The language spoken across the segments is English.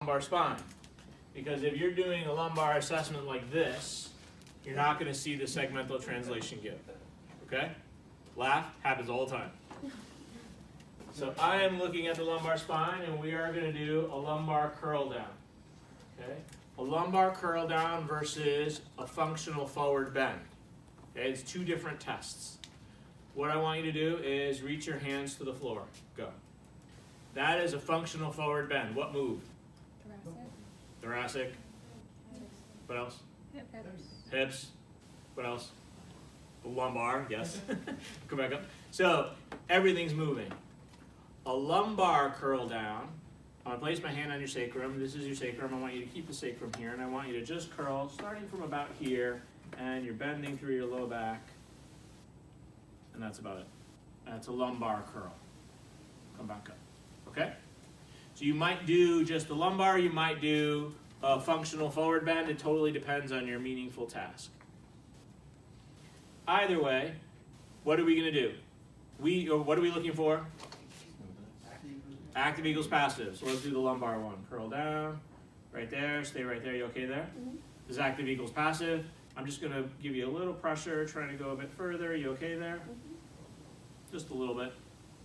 lumbar spine. Because if you're doing a lumbar assessment like this, you're not going to see the segmental translation give. Okay? Laugh, happens all the time. So I am looking at the lumbar spine, and we are going to do a lumbar curl down. Okay? A lumbar curl down versus a functional forward bend. Okay? It's two different tests. What I want you to do is reach your hands to the floor. Go. That is a functional forward bend. What move? Thoracic. What else? Hips. What else? Lumbar, yes. Come back up. So everything's moving. A lumbar curl down. I'm going to place my hand on your sacrum. This is your sacrum. I want you to keep the sacrum here, and I want you to just curl starting from about here, and you're bending through your low back, and that's about it. That's a lumbar curl. Come back up. Okay? So you might do just the lumbar, you might do a functional forward bend. It totally depends on your meaningful task. Either way, what are we going to do? What are we looking for? Active equals passive. So let's do the lumbar one. Curl down, right there, stay right there. You okay there? Mm-hmm. This is active equals passive. I'm just going to give you a little pressure, trying to go a bit further. You okay there? Mm-hmm. Just a little bit.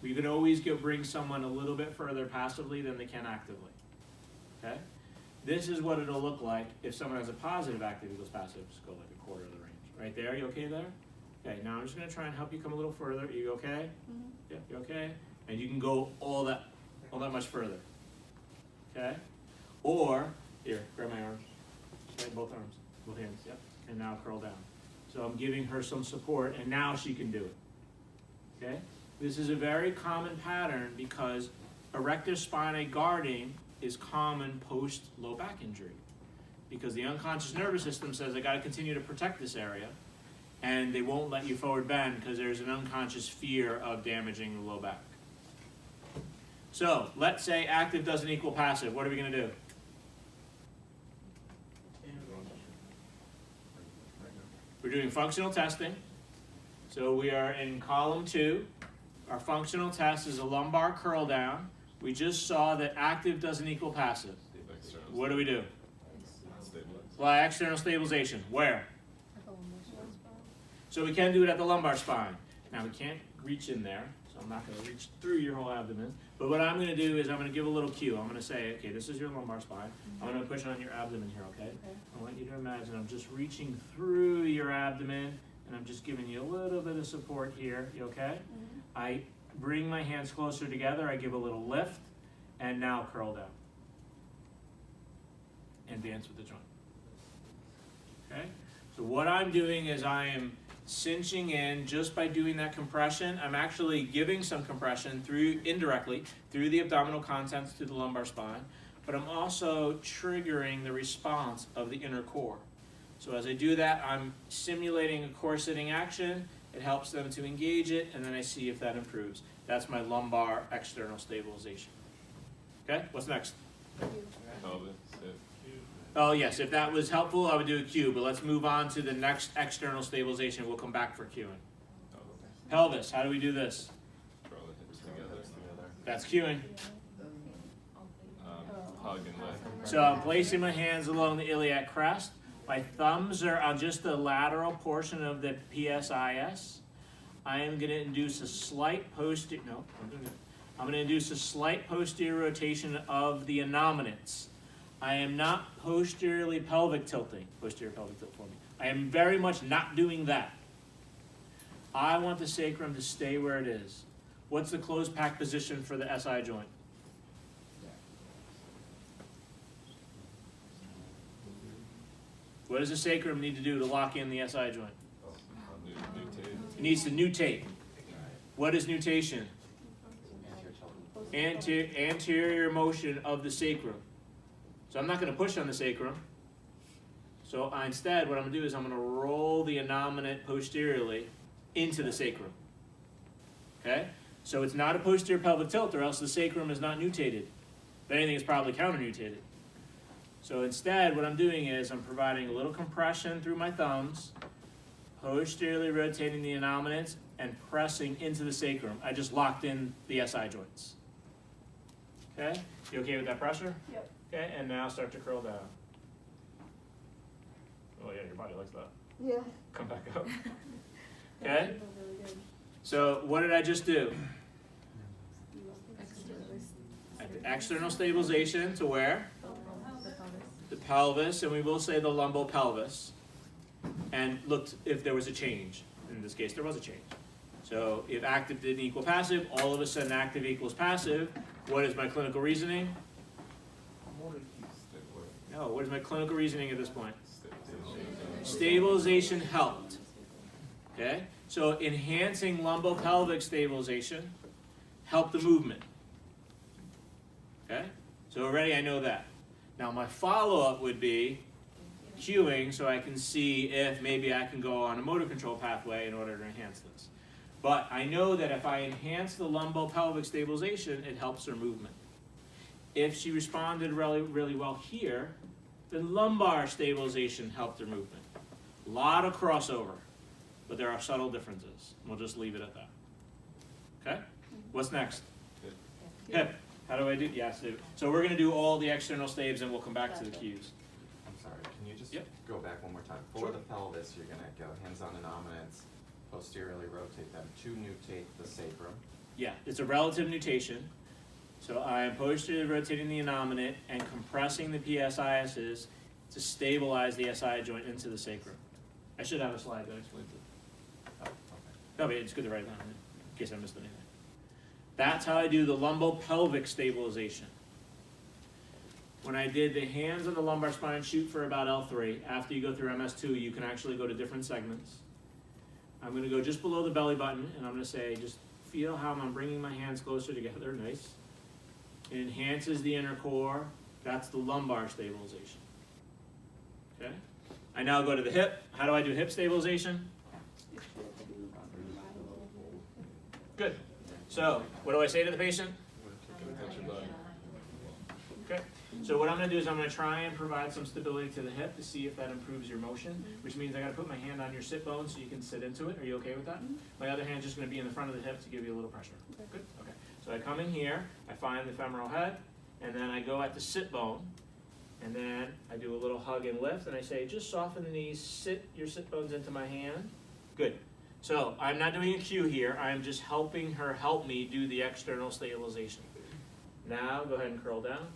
You can always bring someone a little bit further passively than they can actively. Okay? This is what it'll look like if someone has a positive active equals passive. Just go like a quarter of the range. Right there, you okay there? Okay, now I'm just going to try and help you come a little further. Are you okay? Mm-hmm. Yeah, you okay? And you can go all that much further. Okay? Or, here, grab my arms. Okay, both arms, both hands, yep. And now curl down. So I'm giving her some support, and now she can do it. Okay? This is a very common pattern because erector spinae guarding is common post low back injury. Because the unconscious nervous system says, I got to continue to protect this area, and they won't let you forward bend because there's an unconscious fear of damaging the low back. So, let's say active doesn't equal passive. What are we going to do? We're doing functional testing. So we are in column 2. Our functional test is a lumbar curl down. We just saw that active doesn't equal passive. What do we do? Apply external stabilization. Where? So we can do it at the lumbar spine. Now we can't reach in there, so I'm not going to reach through your whole abdomen. But what I'm going to do is I'm going to give a little cue. I'm going to say, okay, this is your lumbar spine. I'm going to push on your abdomen here, okay? I want you to imagine I'm just reaching through your abdomen, and I'm just giving you a little bit of support here. You okay? I bring my hands closer together. I give a little lift, and now curl down. And dance with the joint. Okay? So what I'm doing is I am cinching in just by doing that compression. I'm actually giving some compression indirectly through the abdominal contents to the lumbar spine, but I'm also triggering the response of the inner core. So as I do that, I'm simulating a core sitting action. It helps them to engage it, and then I see if that improves. That's my lumbar external stabilization. Okay, what's next? Oh yes, if that was helpful, I would do a cue, but let's move on to the next external stabilization. We'll come back for cueing. Pelvis, how do we do this? That's cueing. Hug and lift. So I'm placing my hands along the iliac crest. My thumbs are on just the lateral portion of the PSIS. I am going to induce a slight posterior, I'm going to induce a slight posterior rotation of the innominate. I am not posterior pelvic tilt for me. I am very much not doing that. I want the sacrum to stay where it is. What's the closed pack position for the SI joint? What does the sacrum need to do to lock in the SI joint? It needs to nutate. What is nutation? Anterior motion of the sacrum. So I'm not going to push on the sacrum. So instead, what I'm going to do is I'm going to roll the innominate posteriorly into the sacrum. Okay? So it's not a posterior pelvic tilt, or else the sacrum is not nutated. If anything, it's probably counter-nutated. So instead, what I'm doing is I'm providing a little compression through my thumbs, posteriorly rotating the innominates, and pressing into the sacrum. I just locked in the SI joints. Okay? You okay with that pressure? Yep. Okay, and now start to curl down. Oh yeah, your body likes that. Yeah. Come back up. Okay? So what did I just do? I did external stabilization to where? The pelvis, and we will say the lumbopelvis. And looked if there was a change. In this case, there was a change. So if active didn't equal passive, all of a sudden active equals passive. What is my clinical reasoning? No, what is my clinical reasoning at this point? Stabilization helped. Okay? So enhancing lumbopelvic stabilization helped the movement. Okay? So already I know that. Now my follow-up would be cueing so I can see if maybe I can go on a motor control pathway in order to enhance this. But I know that if I enhance the lumbopelvic stabilization, it helps her movement. If she responded really, really well here, then lumbar stabilization helped her movement. A lot of crossover, but there are subtle differences. We'll just leave it at that. Okay? What's next? Hip. How do I do? Yes. So we're going to do all the external stabs and we'll come back to the cues. I'm sorry, can you just Yep. go back one more time? For Sure. the pelvis, you're gonna go hands on innominate, posteriorly rotate them to nutate the sacrum. Yeah, it's a relative nutation. So I am posteriorly rotating the innominate and compressing the PSISs to stabilize the SI joint into the sacrum. I should have a slide that explains it. Oh, okay. No, but it's good to write it down in case I missed anything. That's how I do the lumbopelvic stabilization. When I did the hands on the lumbar spine, shoot for about L3. After you go through MS2, you can actually go to different segments. I'm going to go just below the belly button, and I'm going to say, just feel how I'm bringing my hands closer together. Nice. It enhances the inner core. That's the lumbar stabilization. Okay? I now go to the hip. How do I do hip stabilization? Good. So, what do I say to the patient? Okay. So what I'm going to do is I'm going to try and provide some stability to the hip to see if that improves your motion, which means I got to put my hand on your sit bone so you can sit into it. Are you okay with that? My other hand's just going to be in the front of the hip to give you a little pressure. Good? Okay. So I come in here, I find the femoral head, and then I go at the sit bone, and then I do a little hug and lift, and I say, just soften the knees, sit your sit bones into my hand. Good. So I'm not doing a cue here. I'm just helping her help me do the external stabilization. Now go ahead and curl down.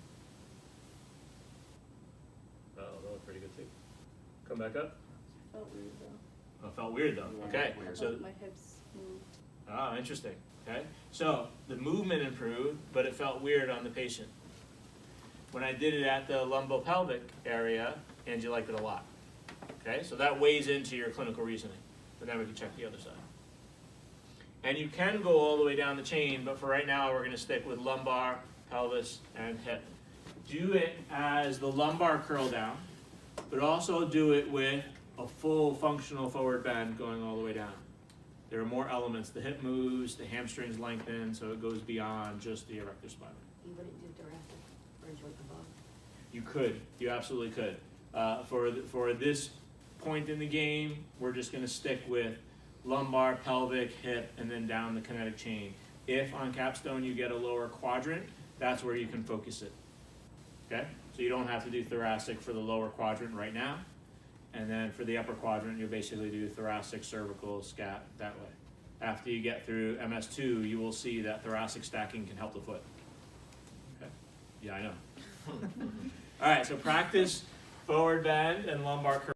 Oh, that was pretty good too. Come back up. Felt weird though. Oh, it felt weird though. Yeah, Okay. weird. So My hips moved. ah, interesting. Okay. So the movement improved, but it felt weird on the patient. When I did it at the lumbopelvic area, Angie liked it a lot. Okay. So that weighs into your clinical reasoning. But then we can check the other side. And you can go all the way down the chain, but for right now we're going to stick with lumbar, pelvis, and hip. Do it as the lumbar curl down, but also do it with a full functional forward bend going all the way down. There are more elements. The hip moves, the hamstrings lengthen, so it goes beyond just the erector spinae. You wouldn't do thoracic or joint above? You could. You absolutely could. For this point in the game, we're just going to stick with lumbar, pelvic, hip, and then down the kinetic chain. If on capstone you get a lower quadrant, that's where you can focus it. Okay? So you don't have to do thoracic for the lower quadrant right now. And then for the upper quadrant, you'll basically do thoracic, cervical, scat, that way. After you get through MS2, you will see that thoracic stacking can help the foot. Okay? Yeah, I know. All right, so practice forward bend and lumbar curl.